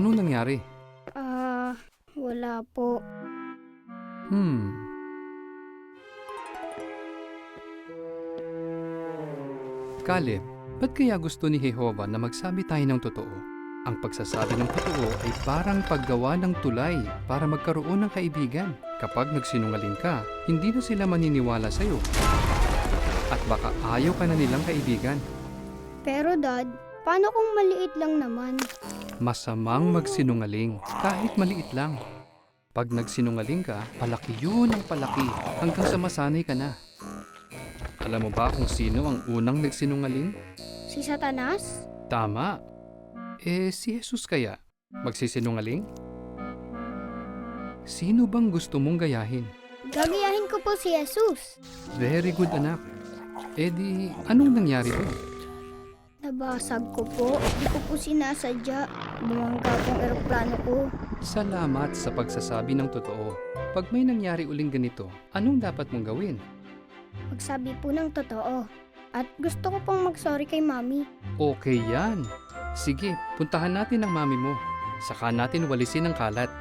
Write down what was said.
Anong nangyari? Wala po. Hmm. Caleb, ba't kaya gusto ni Jehovah na magsabi tayo ng totoo? Ang pagsasabi ng totoo ay parang paggawa ng tulay para magkaroon ng kaibigan. Kapag nagsinungaling ka, hindi na sila maniniwala sa'yo. At baka ayaw ka na nilang kaibigan. Pero Dad, paano kung maliit lang naman? Masamang magsinungaling kahit maliit lang. Pag nagsinungaling ka, palaki yun ang palaki hanggang sa masanay ka na. Alam mo ba kung sino ang unang nagsinungaling? Si Satanas? Tama. Si Jesus kaya magsisinungaling? Sino bang gusto mong gayahin? Gagayahin ko po si Jesus. Very good, anak. Di, anong nangyari doon? Nabasag ko po. Di ko po sinasadya. Bumangga pong eroplano ko. Salamat sa pagsasabi ng totoo. Pag may nangyari uling ganito, anong dapat mong gawin? Magsabi po ng totoo. At gusto ko pong mag-sorry kay Mami. Okay yan. Sige, puntahan natin ang mami mo. Saka natin walisin ang kalat.